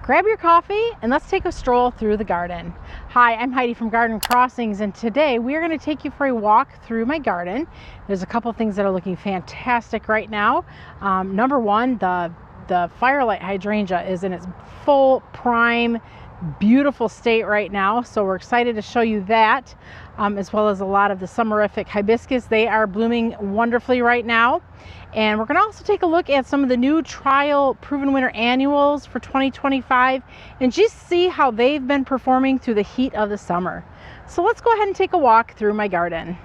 Grab your coffee and let's take a stroll through the garden. Hi, I'm Heidi from Garden Crossings, and today we are going to take you for a walk through my garden. There's a couple things that are looking fantastic right now. Number one, the firelight hydrangea is in its full prime, beautiful state right now, so we're excited to show you that, as well as a lot of the Summerific Hibiscus. They are blooming wonderfully right now. And we're going to also take a look at some of the new trial proven winter annuals for 2025 and just see how they've been performing through the heat of the summer. So let's go ahead and take a walk through my garden.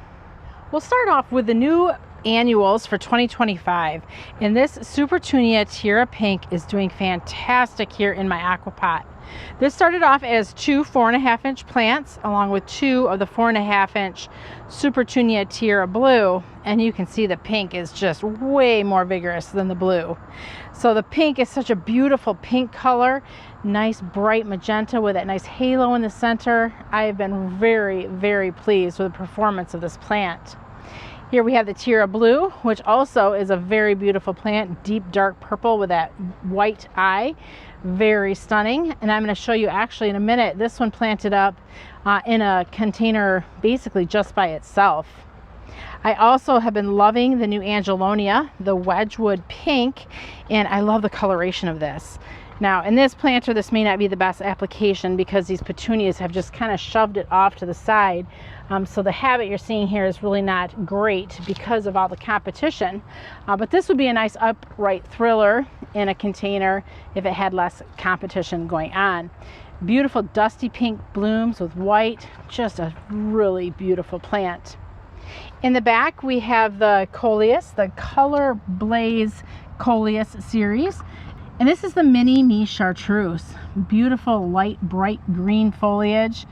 We'll start off with the new annuals for 2025, and this Supertunia Tierra Pink is doing fantastic here in my aquapot. This started off as two 4.5-inch plants along with two of the 4.5-inch Supertunia Tierra Blue, and you can see the pink is just way more vigorous than the blue. So the pink is such a beautiful pink color, nice bright magenta with that nice halo in the center. I have been very pleased with the performance of this plant. Here we have the Tierra Blue, which also is a very beautiful plant, deep dark purple with that white eye. Very stunning. And I'm going to show you actually in a minute this one planted up in a container basically just by itself. I also have been loving the new Angelonia, the Wedgwood Pink, and I love the coloration of this. Now in this planter this may not be the best application because these petunias have just kind of shoved it off to the side. So the habit you're seeing here is really not great because of all the competition. But this would be a nice upright thriller in a container if it had less competition going on. Beautiful dusty pink blooms with white, just a really beautiful plant. In the back we have the Coleus, the Color Blaze Coleus series. And this is the Mini Me Chartreuse. Beautiful light bright green foliage,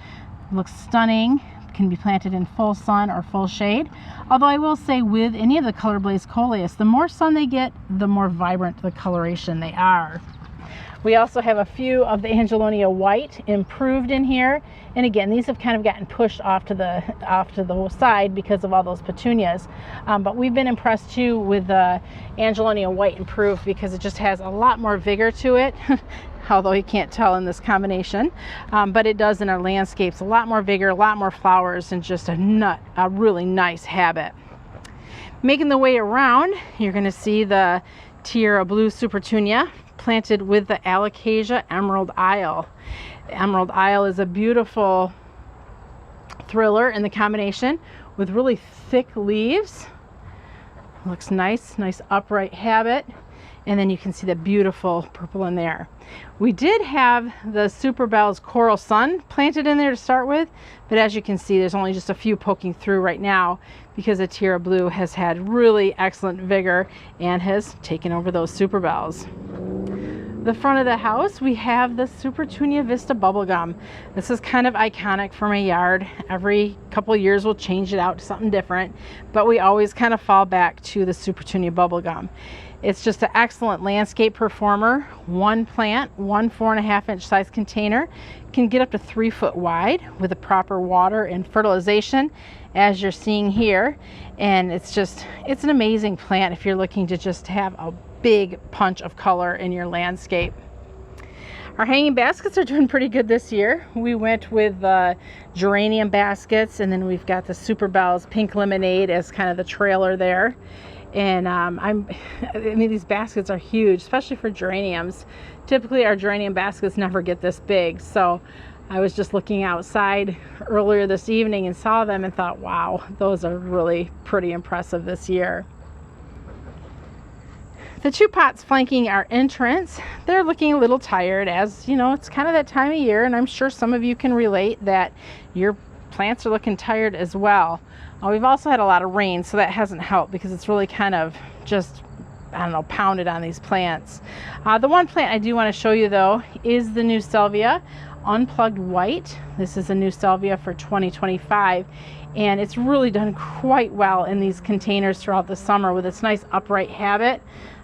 looks stunning. Can be planted in full sun or full shade. Although I will say with any of the Color Blaze Coleus, the more sun they get, the more vibrant the coloration they are. We also have a few of the Angelonia White improved in here. And again, these have kind of gotten pushed off to the side because of all those petunias. But we've been impressed too with the Angelonia White improved because it just has a lot more vigor to it. Although you can't tell in this combination, but it does in our landscapes. A lot more vigor, a lot more flowers, and just a really nice habit. Making the way around, you're going to see the Tierra Blue Supertunia planted with the Alocasia Emerald Isle. The Emerald Isle is a beautiful thriller in the combination with really thick leaves. Looks nice upright habit. And then you can see the beautiful purple in there. We did have the Super Bells Coral Sun planted in there to start with, but as you can see, there's only just a few poking through right now because the Tierra Blue has had really excellent vigor and has taken over those Super Bells. The front of the house, we have the Supertunia Vista Bubblegum. This is kind of iconic for my yard. Every couple years we'll change it out to something different, but we always kind of fall back to the Supertunia Bubblegum. It's just an excellent landscape performer. One plant, one 4.5-inch size container, can get up to 3 foot wide with the proper water and fertilization as you're seeing here. And it's an amazing plant if you're looking to just have a big punch of color in your landscape. Our hanging baskets are doing pretty good this year. We went with geranium baskets, and then we've got the Super Bells Pink Lemonade as kind of the trailer there. And I mean, these baskets are huge, especially for geraniums. Typically our geranium baskets never get this big. So I was just looking outside earlier this evening and saw them and thought, wow, those are really pretty impressive this year. The two pots flanking our entrance, they're looking a little tired. As you know, it's kind of that time of year, and I'm sure some of you can relate that your plants are looking tired as well. We've also had a lot of rain, so that hasn't helped because it's really kind of just, I don't know, pounded on these plants. The one plant I do want to show you though is the new Salvia Unplugged White. This is a new Salvia for 2025, and it's really done quite well in these containers throughout the summer with its nice upright habit.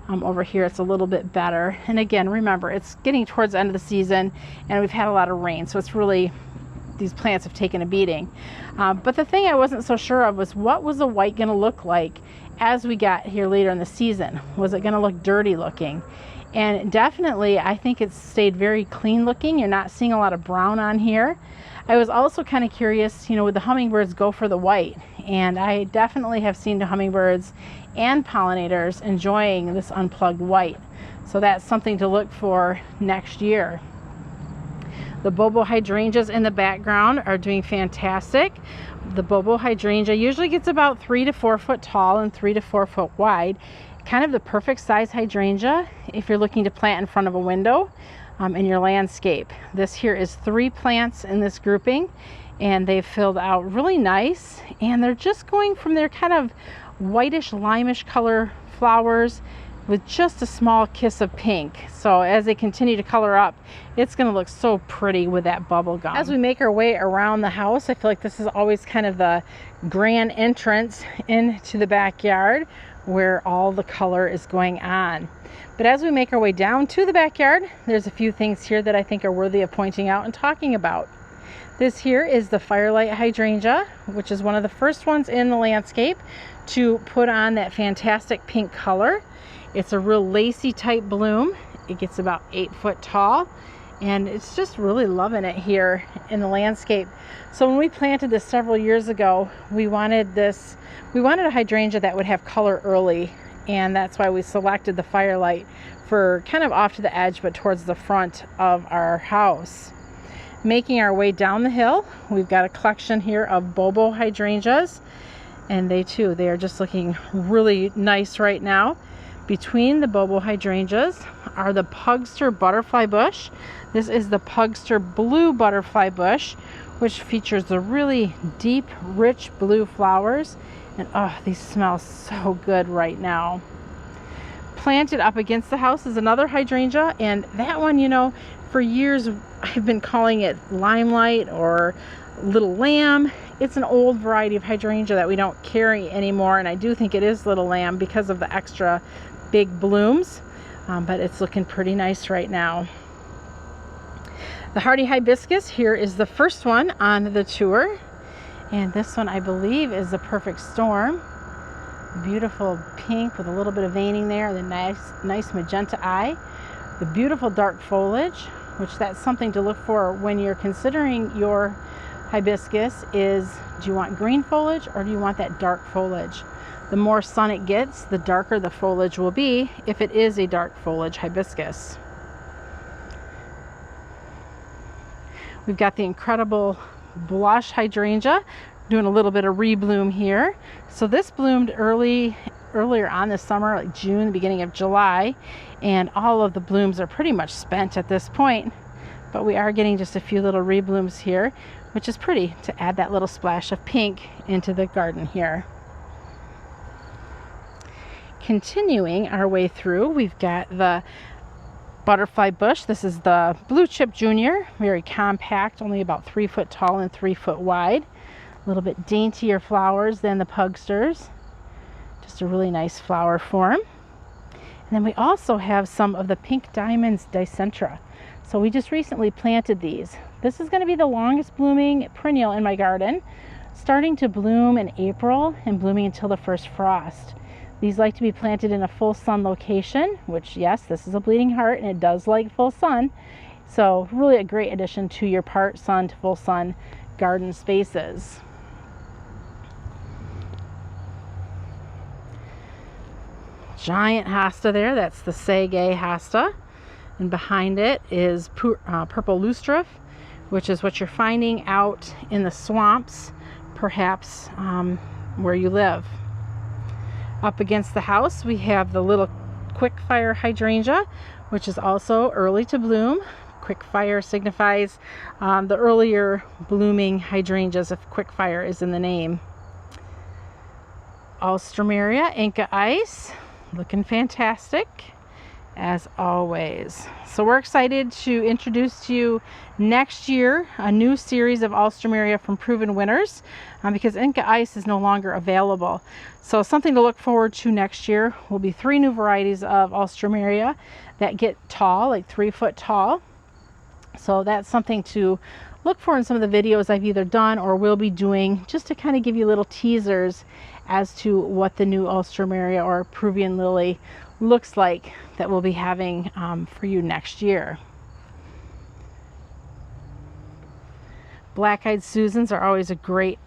Over here it's a little bit better, and again, remember, it's getting towards the end of the season and we've had a lot of rain, so it's really, these plants have taken a beating. But the thing I wasn't so sure of was, what was the white going to look like as we got here later in the season? Was it going to look dirty looking? And definitely, I think it's stayed very clean looking. You're not seeing a lot of brown on here. I was also kind of curious, you know, would the hummingbirds go for the white? And I definitely have seen the hummingbirds and pollinators enjoying this unplugged white. So that's something to look for next year. The Bobo hydrangeas in the background are doing fantastic. The Bobo hydrangea usually gets about 3 to 4 foot tall and 3 to 4 foot wide. Kind of the perfect size hydrangea if you're looking to plant in front of a window in your landscape. This here is 3 plants in this grouping, and they've filled out really nice, and they're just going from their kind of whitish limeish color flowers with just a small kiss of pink. So as they continue to color up, it's going to look so pretty with that bubble gum. As we make our way around the house, I feel like this is always kind of the grand entrance into the backyard where all the color is going on. But as we make our way down to the backyard, there's a few things here that I think are worthy of pointing out and talking about. This here is the Firelight Hydrangea, which is one of the first ones in the landscape to put on that fantastic pink color. It's a real lacy type bloom. It gets about 8 foot tall, and it's just really loving it here in the landscape. So when we planted this several years ago, we wanted a hydrangea that would have color early, and that's why we selected the Firelight for kind of off to the edge but towards the front of our house. Making our way down the hill, we've got a collection here of Bobo hydrangeas, and they are just looking really nice right now. Between the Bobo hydrangeas are the Pugster butterfly bush. This is the Pugster blue butterfly bush, which features the really deep, rich blue flowers. And oh, these smell so good right now. Planted up against the house is another hydrangea, and that one, you know, for years I've been calling it Limelight or Little Lamb. It's an old variety of hydrangea that we don't carry anymore, and I do think it is Little Lamb because of the extra big blooms, but it's looking pretty nice right now. The hardy hibiscus here is the first one on the tour, and this one I believe is the perfect storm. Beautiful pink with a little bit of veining there, the nice magenta eye, the beautiful dark foliage, which that's something to look for when you're considering your hibiscus. Is, do you want green foliage or do you want that dark foliage? The more sun it gets, the darker the foliage will be if it is a dark foliage hibiscus. We've got the incredible blush hydrangea doing a little bit of rebloom here. So this bloomed earlier on this summer, like June, beginning of July, and all of the blooms are pretty much spent at this point, but we are getting just a few little reblooms here, which is pretty to add that little splash of pink into the garden here. Continuing our way through, we've got the butterfly bush. This is the Blue Chip Junior, very compact, only about 3 foot tall and 3 foot wide. A little bit daintier flowers than the Pugsters. Just a really nice flower form. And then we also have some of the Pink Diamonds Dicentra. So we just recently planted these. This is going to be the longest blooming perennial in my garden, starting to bloom in April and blooming until the first frost. These like to be planted in a full sun location, which, yes, this is a bleeding heart and it does like full sun. So really a great addition to your part sun to full sun garden spaces. Giant hosta there, that's the Sage hosta. And behind it is purple loosestrife, which is what you're finding out in the swamps, perhaps where you live. Up against the house, we have the little Quickfire hydrangea, which is also early to bloom. Quickfire signifies the earlier blooming hydrangeas if Quickfire is in the name. Alstroemeria Inca Ice, looking fantastic as always. So we're excited to introduce to you next year a new series of Alstroemeria from Proven Winners because Inca Ice is no longer available. So something to look forward to next year will be 3 new varieties of Alstroemeria that get tall, like 3 foot tall. So that's something to look for in some of the videos I've either done or will be doing, just to kind of give you little teasers as to what the new Alstroemeria or Peruvian lily looks like that we'll be having for you next year. Black-eyed Susans are always a great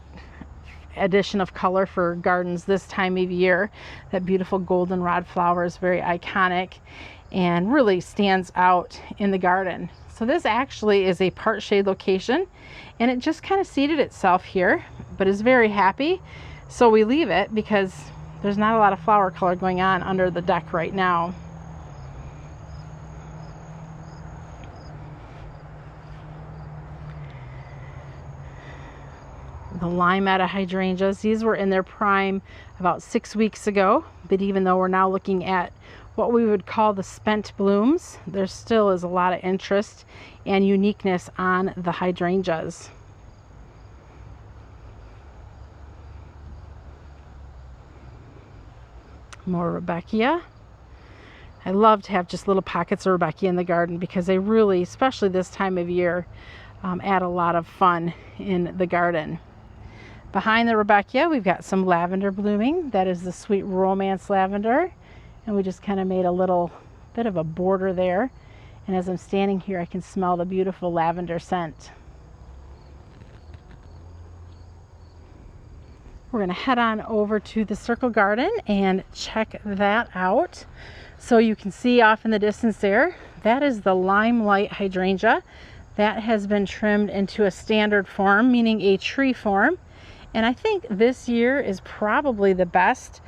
addition of color for gardens this time of year. That beautiful goldenrod flower is very iconic and really stands out in the garden. So this actually is a part shade location, and it just kind of seated itself here, but is very happy. So we leave it because there's not a lot of flower color going on under the deck right now. The Limetta hydrangeas, these were in their prime about 6 weeks ago, but even though we're now looking at what we would call the spent blooms, there still is a lot of interest and uniqueness on the hydrangeas. More Rudbeckia. I love to have just little pockets of Rudbeckia in the garden because they really, especially this time of year, add a lot of fun in the garden. Behind the Rudbeckia, we've got some lavender blooming. That is the Sweet Romance lavender. And we just kind of made a little bit of a border there. And as I'm standing here, I can smell the beautiful lavender scent. We're going to head on over to the circle garden and check that out. So you can see off in the distance there, that is the Limelight hydrangea. That has been trimmed into a standard form, meaning a tree form. And I think this year is probably the best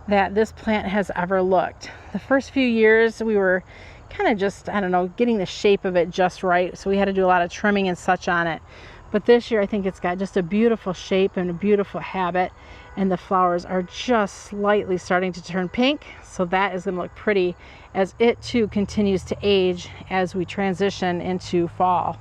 that this plant has ever looked. The first few years we were kind of just, I don't know, getting the shape of it just right. So we had to do a lot of trimming and such on it. But this year I think it's got just a beautiful shape and a beautiful habit. And the flowers are just slightly starting to turn pink. So that is going to look pretty as it too continues to age as we transition into fall.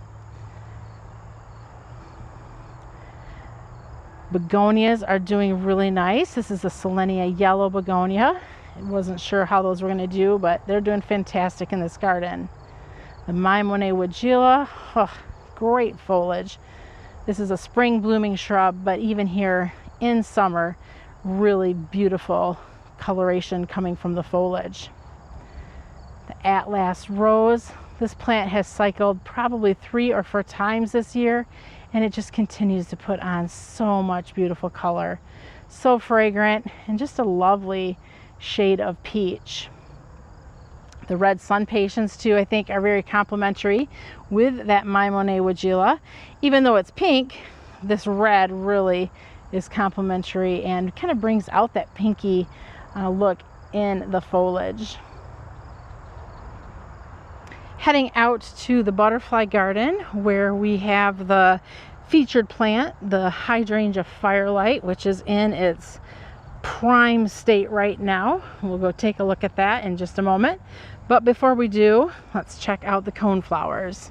Begonias are doing really nice. This is a Selenia yellow begonia. I wasn't sure how those were going to do, but they're doing fantastic in this garden. The Maimone Woodgilla, oh, great foliage. This is a spring blooming shrub, but even here in summer, really beautiful coloration coming from the foliage. The Atlas Rose, this plant has cycled probably 3 or 4 times this year, and it just continues to put on so much beautiful color. So fragrant and just a lovely shade of peach. The red sun patience too, I think, are very complementary with that Maimone Woodgilla. Even though it's pink, this red really is complementary and kind of brings out that pinky look in the foliage. Heading out to the butterfly garden where we have the featured plant, the Hydrangea Firelight, which is in its prime state right now. We'll go take a look at that in just a moment. But before we do, let's check out the coneflowers.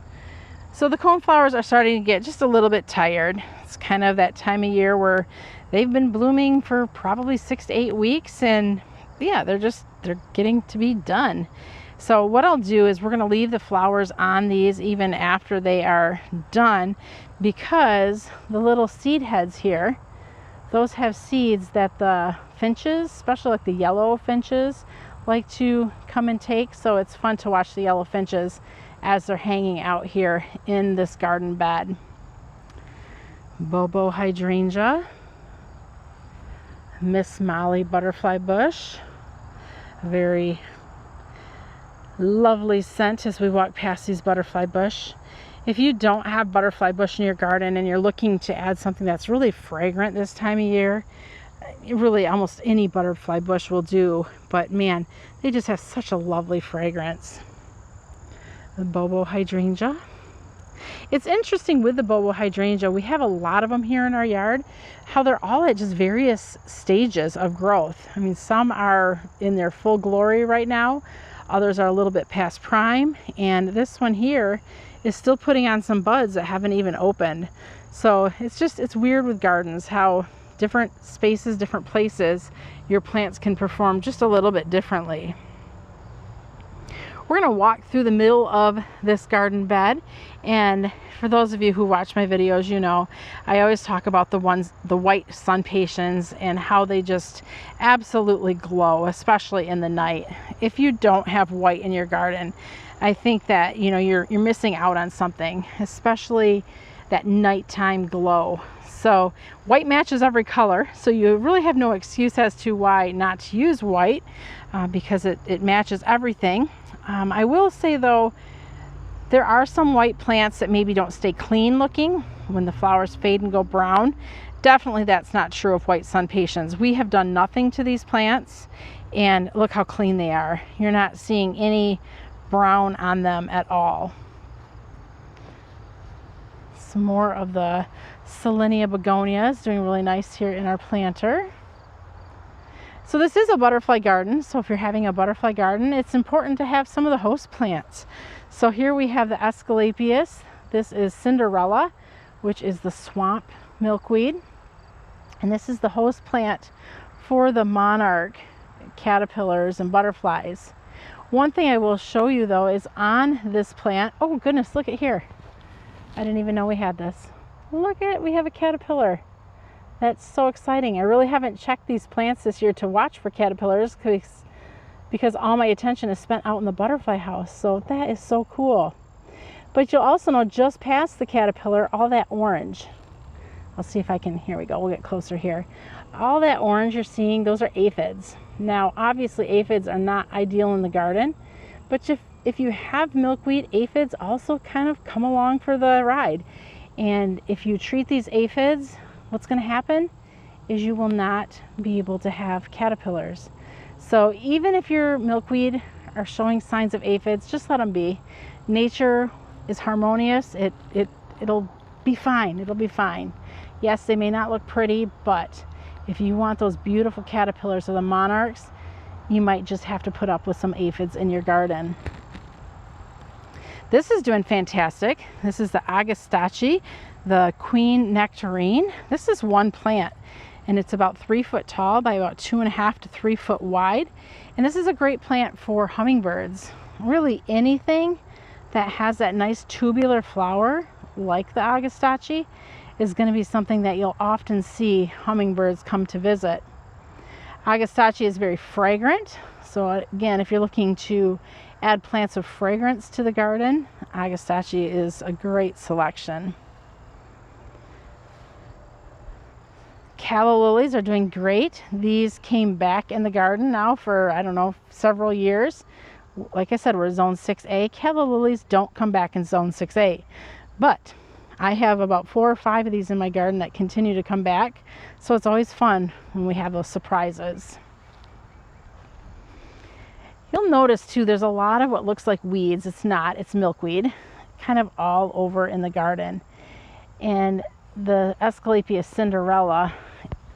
So the coneflowers are starting to get just a little bit tired. It's kind of that time of year where they've been blooming for probably 6 to 8 weeks, and yeah, they're getting to be done. So what I'll do is we're going to leave the flowers on these even after they are done, because the little seed heads here, those have seeds that the finches, especially like the yellow finches, like to come and take. So it's fun to watch the yellow finches as they're hanging out here in this garden bed. Bobo hydrangea, Miss Molly butterfly bush, very lovely scent as we walk past these butterfly bush. If you don't have butterfly bush in your garden and you're looking to add something that's really fragrant this time of year, really almost any butterfly bush will do, but man, they just have such a lovely fragrance. The Bobo hydrangea. It's interesting with the Bobo hydrangea, we have a lot of them here in our yard, how they're all at just various stages of growth. I mean, some are in their full glory right now, others are a little bit past prime, and this one here is still putting on some buds that haven't even opened. So it's weird with gardens how different spaces, different places, your plants can perform just a little bit differently. We're going to walk through the middle of this garden bed, and for those of you who watch my videos, you know I always talk about the white sun patiens and how they just absolutely glow, especially in the night. If you don't have white in your garden, I think that you're missing out on something, especially that nighttime glow. So white matches every color, so you really have no excuse as to why not to use white, because it matches everything. I will say though, there are some white plants that maybe don't stay clean looking when the flowers fade and go brown. Definitely that's not true of white sun patiens. We have done nothing to these plants, and look how clean they are. You're not seeing any brown on them at all. Some more of the Selenia begonias doing really nice here in our planter. So this is a butterfly garden, so if you're having a butterfly garden, it's important to have some of the host plants. So here we have the Asclepias. This is Cinderella, which is the swamp milkweed, and this is the host plant for the monarch caterpillars and butterflies. One thing I will show you though is on this plant, oh goodness, look at here. I didn't even know we had this. Look at it, we have a caterpillar. That's so exciting. I really haven't checked these plants this year to watch for caterpillars because all my attention is spent out in the butterfly house. So that is so cool. But you'll also know just past the caterpillar, all that orange. I'll see if I can, here we go, we'll get closer here. All that orange you're seeing, those are aphids. Now, obviously aphids are not ideal in the garden, but if you have milkweed, aphids also kind of come along for the ride. And if you treat these aphids, what's going to happen is you will not be able to have caterpillars. So even if your milkweed are showing signs of aphids, just let them be. Nature is harmonious. It'll be fine. It'll be fine. Yes, they may not look pretty, but if you want those beautiful caterpillars or the monarchs, you might just have to put up with some aphids in your garden. This is doing fantastic. This is the Agastache, the queen nectarine. This is one plant, and it's about 3 foot tall by about 2.5 to 3 foot wide. And this is a great plant for hummingbirds. Really anything that has that nice tubular flower, like the Agastache, is going to be something that you'll often see hummingbirds come to visit. Agastache is very fragrant. So again, if you're looking to add plants of fragrance to the garden, Agastache is a great selection. Calla lilies are doing great. These came back in the garden now for, I don't know, several years. Like I said, we're zone 6A. Calla lilies don't come back in zone 6A, but I have about 4 or 5 of these in my garden that continue to come back. So it's always fun when we have those surprises. You'll notice too, there's a lot of what looks like weeds. It's not, it's milkweed, kind of all over in the garden. And the Asclepias Cinderella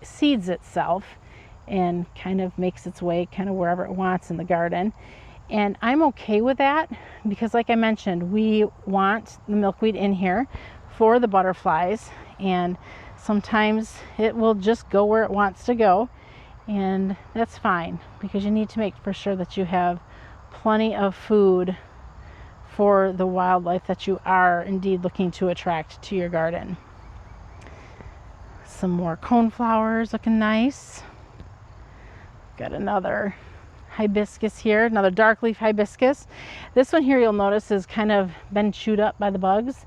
seeds itself and kind of makes its way kind of wherever it wants in the garden. And I'm okay with that because, like I mentioned, we want the milkweed in here for the butterflies, and sometimes it will just go where it wants to go. And that's fine because you need to make for sure that you have plenty of food for the wildlife that you are indeed looking to attract to your garden. Some more coneflowers looking nice. Got another hibiscus here, another dark leaf hibiscus. This one here you'll notice has kind of been chewed up by the bugs.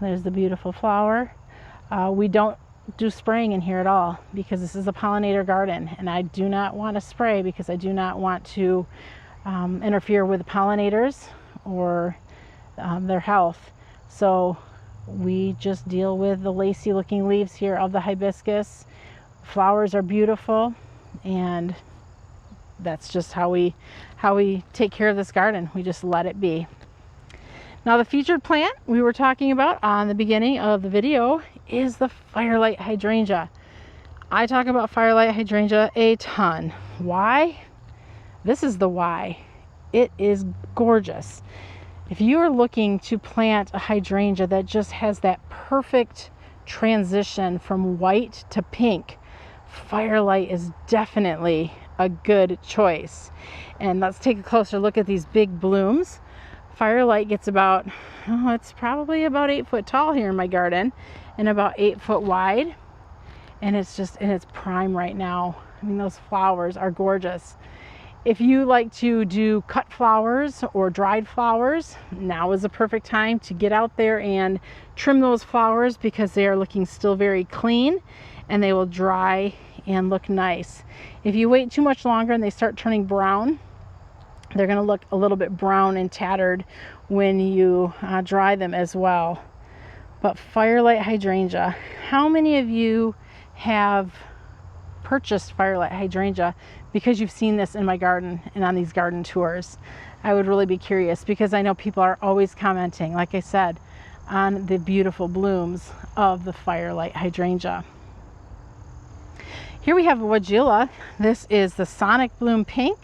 There's the beautiful flower. We don't do spraying in here at all because this is a pollinator garden, and I do not want to spray because I do not want to interfere with the pollinators or their health. So we just deal with the lacy looking leaves here of the hibiscus. Flowers are beautiful, and that's just how we take care of this garden. We just let it be. Now the featured plant we were talking about on the beginning of the video is the firelight hydrangea. I talk about firelight hydrangea a ton. Why? This is the why. It is gorgeous. If you are looking to plant a hydrangea that just has that perfect transition from white to pink, firelight is definitely a good choice. And let's take a closer look at these big blooms. Firelight gets about, oh, it's probably about 8 foot tall here in my garden and about 8 foot wide. And it's just in its prime right now. I mean, those flowers are gorgeous. If you like to do cut flowers or dried flowers, now is the perfect time to get out there and trim those flowers because they are looking still very clean and they will dry and look nice. If you wait too much longer and they start turning brown, they're going to look a little bit brown and tattered when you dry them as well. But Firelight Hydrangea, how many of you have purchased Firelight Hydrangea because you've seen this in my garden and on these garden tours? I would really be curious because I know people are always commenting, like I said, on the beautiful blooms of the Firelight Hydrangea. Here we have a Weigela. This is the Sonic Bloom Pink,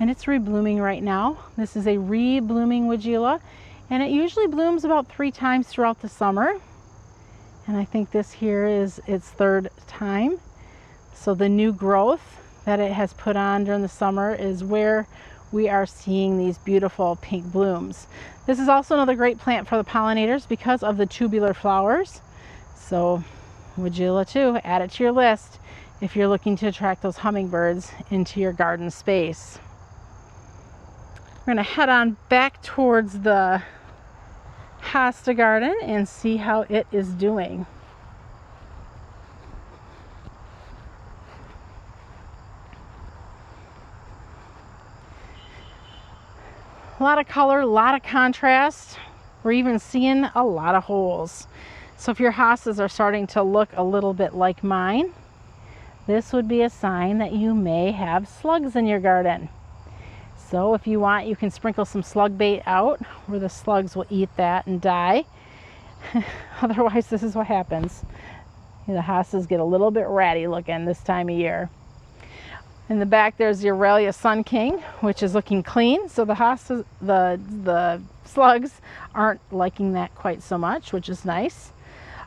and it's reblooming right now. This is a reblooming Weigela, and it usually blooms about 3 times throughout the summer. And I think this here is its 3rd time. So the new growth that it has put on during the summer is where we are seeing these beautiful pink blooms. This is also another great plant for the pollinators because of the tubular flowers. So Weigela too, add it to your list if you're looking to attract those hummingbirds into your garden space. We're going to head on back towards the hosta garden and see how it is doing. A lot of color, a lot of contrast. We're even seeing a lot of holes. So if your hostas are starting to look a little bit like mine, this would be a sign that you may have slugs in your garden. So if you want, you can sprinkle some slug bait out where the slugs will eat that and die. Otherwise, this is what happens. The hostas get a little bit ratty looking this time of year. In the back, there's the Aurelia Sun King, which is looking clean. So the hostas, the slugs aren't liking that quite so much, which is nice.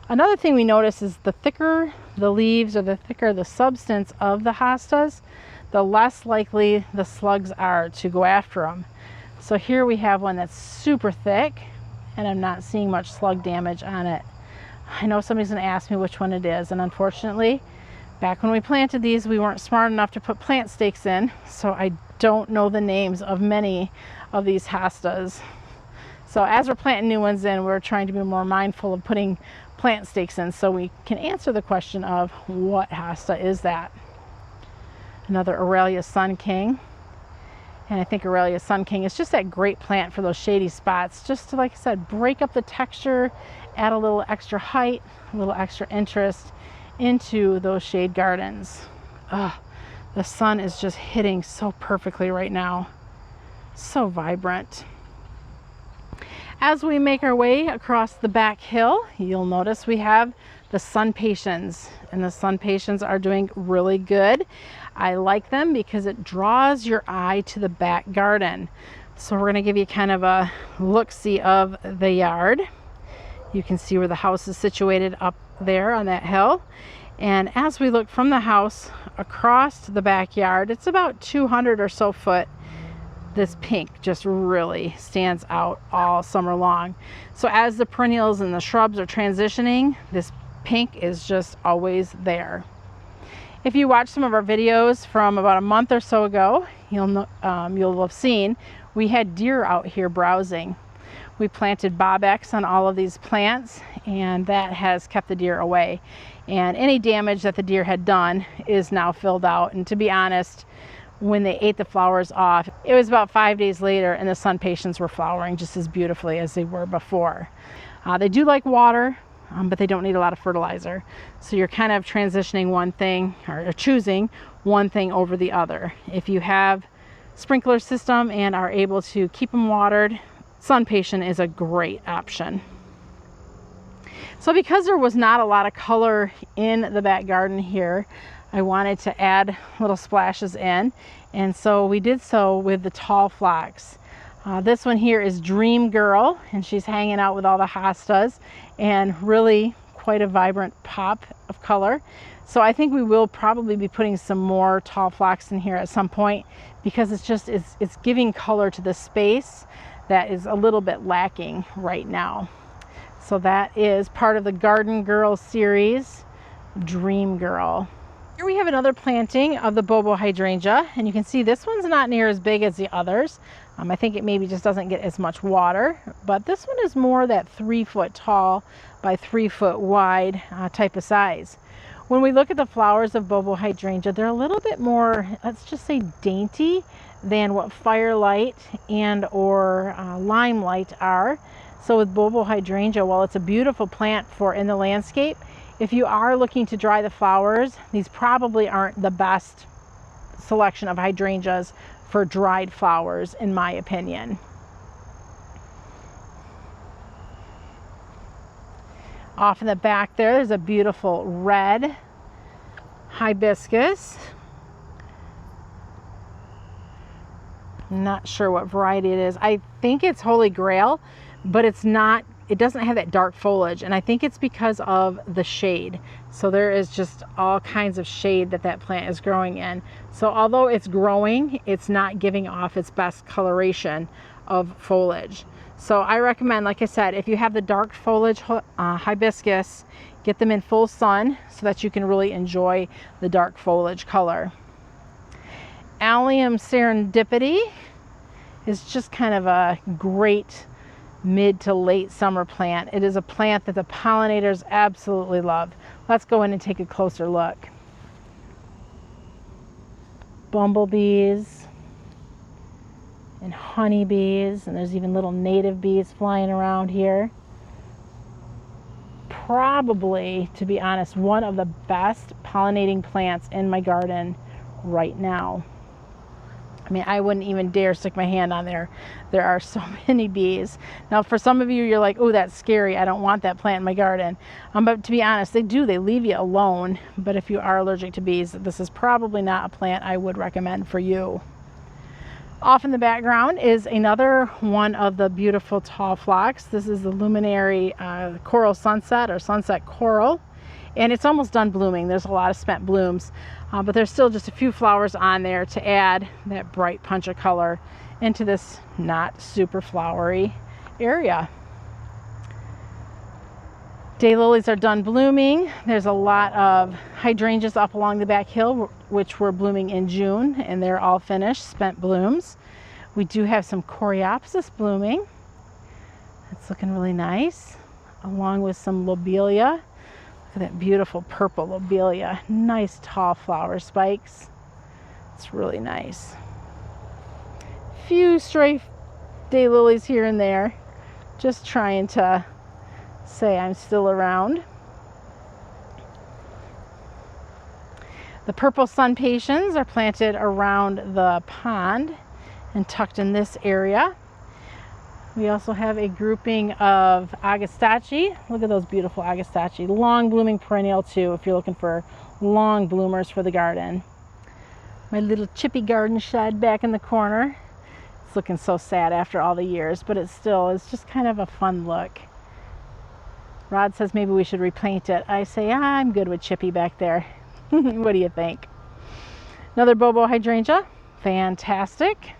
Another thing we notice is the thicker the leaves or the thicker the substance of the hostas, the less likely the slugs are to go after them. So here we have one that's super thick and I'm not seeing much slug damage on it. I know somebody's going to ask me which one it is, and unfortunately, back when we planted these, we weren't smart enough to put plant stakes in, so I don't know the names of many of these hostas. So as we're planting new ones in, we're trying to be more mindful of putting plant stakes in so we can answer the question of what hosta is that. Another Aurelia Sun King. And I think Aurelia Sun King is just that great plant for those shady spots, just to, like I said, break up the texture, add a little extra height, a little extra interest into those shade gardens. The sun is just hitting so perfectly right now. So vibrant. As we make our way across the back hill, you'll notice we have the sun patiens, and the sun patiens are doing really good. I like them because it draws your eye to the back garden. So we're going to give you kind of a look-see of the yard. You can see where the house is situated up there on that hill. And as we look from the house across the backyard, it's about 200 or so foot. This pink just really stands out all summer long. So as the perennials and the shrubs are transitioning, this pink is just always there. If you watch some of our videos from about a month or so ago, you'll have seen we had deer out here browsing. We planted Bobex on all of these plants, and that has kept the deer away. And any damage that the deer had done is now filled out. And to be honest, when they ate the flowers off, it was about 5 days later and the sun patiens were flowering just as beautifully as they were before. They do like water, but they don't need a lot of fertilizer. So you're kind of transitioning one thing or choosing one thing over the other. If you have sprinkler system and are able to keep them watered, sun patient is a great option. So because there was not a lot of color in the back garden here, I wanted to add little splashes in, and so we did so with the tall phlox. This one here is Dream Girl, and she's hanging out with all the hostas and really quite a vibrant pop of color. So I think we will probably be putting some more tall phlox in here at some point, because it's giving color to the space that is a little bit lacking right now. So that is part of the Garden Girl series, Dream Girl. Here we have another planting of the Bobo hydrangea, and you can see this one's not near as big as the others. I think it maybe just doesn't get as much water, but this one is more that 3 foot tall by 3 foot wide type of size. When we look at the flowers of Bobo hydrangea, they're a little bit more, let's just say, dainty than what Firelight and or Limelight are. So with Bobo hydrangea, while it's a beautiful plant for in the landscape, if you are looking to dry the flowers, these probably aren't the best selection of hydrangeas for dried flowers, in my opinion. Off in the back there's a beautiful red hibiscus. I'm not sure what variety it is. I think it's Holy Grail, but it's not, it doesn't have that dark foliage, and I think it's because of the shade. So there is just all kinds of shade that plant is growing in. So although it's growing, it's not giving off its best coloration of foliage. So I recommend, like I said, if you have the dark foliage hibiscus, get them in full sun so that you can really enjoy the dark foliage color. Allium serendipity is just kind of a great mid to late summer plant. It is a plant that the pollinators absolutely love. Let's go in and take a closer look. Bumblebees and honeybees, and there's even little native bees flying around here. Probably, to be honest, one of the best pollinating plants in my garden right now. I mean, I wouldn't even dare stick my hand on there. There are so many bees. Now, for some of you, you're like, oh, that's scary. I don't want that plant in my garden. But to be honest, they leave you alone. But if you are allergic to bees, this is probably not a plant I would recommend for you. Off in the background is another one of the beautiful tall phlox. This is the Luminary Coral Sunset, or Sunset Coral. And it's almost done blooming. There's a lot of spent blooms, but there's still just a few flowers on there to add that bright punch of color into this not super flowery area. Daylilies are done blooming. There's a lot of hydrangeas up along the back hill, which were blooming in June, and they're all finished, spent blooms. We do have some Coreopsis blooming. It's looking really nice, along with some lobelia. Look at that beautiful purple lobelia. Nice tall flower spikes. It's really nice. Few stray daylilies here and there. Just trying to say I'm still around. The purple sun patiens are planted around the pond and tucked in this area. We also have a grouping of Agastache. Look at those beautiful Agastache. Long blooming perennial too, if you're looking for long bloomers for the garden. My little chippy garden shed back in the corner. It's looking so sad after all the years, but it's just kind of a fun look. Rod says maybe we should repaint it. I say, I'm good with Chippy back there. What do you think? Another Bobo hydrangea. Fantastic.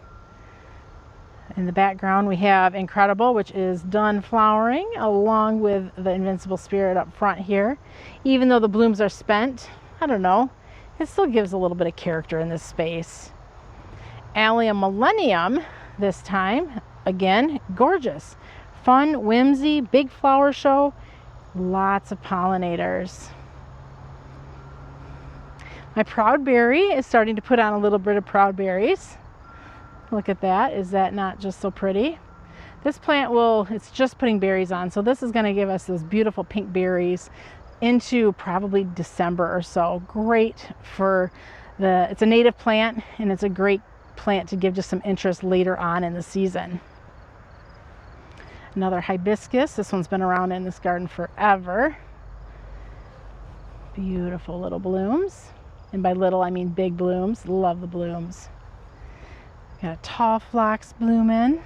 In the background we have Incredible, which is done flowering, along with the Invincible Spirit up front here. Even though the blooms are spent, I don't know, it still gives a little bit of character in this space. Allium Millennium this time, again, gorgeous. Fun, whimsy, big flower show, lots of pollinators. My Proudberry is starting to put on a little bit of proudberries. Look at that. Is that not just so pretty? This plant it's just putting berries on, so this is going to give us those beautiful pink berries into probably December or so. Great for it's a native plant, and it's a great plant to give just some interest later on in the season. Another hibiscus. This one's been around in this garden forever. Beautiful little blooms. And by little, I mean big blooms. Love the blooms. Got a tall phlox blooming.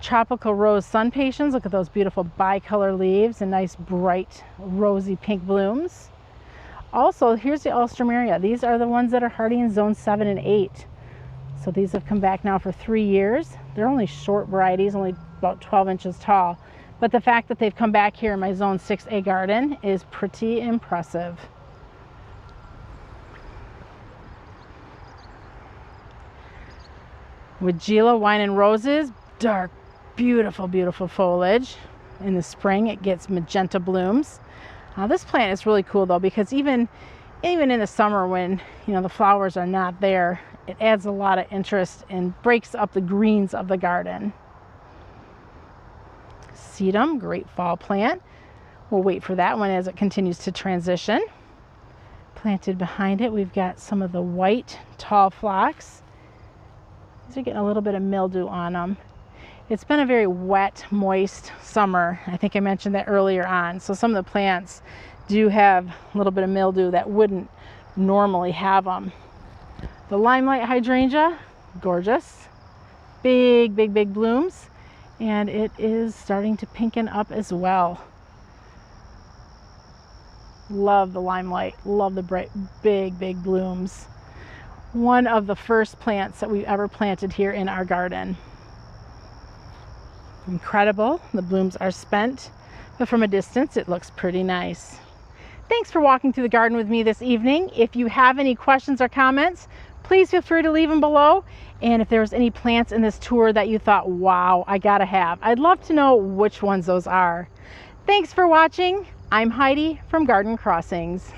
Tropical rose sun patiens. Look at those beautiful bicolor leaves and nice bright rosy pink blooms. Also, here's the Alstroemeria. These are the ones that are hardy in zone 7 and 8. So these have come back now for 3 years. They're only short varieties, only about 12 inches tall. But the fact that they've come back here in my zone 6A garden is pretty impressive. With Gila wine and roses, dark, beautiful, beautiful foliage. In the spring, it gets magenta blooms. This plant is really cool though, because even in the summer when the flowers are not there, it adds a lot of interest and breaks up the greens of the garden. Sedum, great fall plant. We'll wait for that one as it continues to transition. Planted behind it, we've got some of the white tall phlox. These are getting a little bit of mildew on them. It's been a very wet, moist summer. I think I mentioned that earlier on. So some of the plants do have a little bit of mildew that wouldn't normally have them. The limelight hydrangea, gorgeous. Big, big, big blooms. And it is starting to pinken up as well. Love the limelight, love the bright, big, big blooms. One of the first plants that we've ever planted here in our garden. Incredible. The blooms are spent, but from a distance it looks pretty nice. Thanks for walking through the garden with me this evening. If you have any questions or comments, please feel free to leave them below. And if there's any plants in this tour that you thought, wow, I gotta have, I'd love to know which ones those are. Thanks for watching. I'm Heidi from Garden Crossings.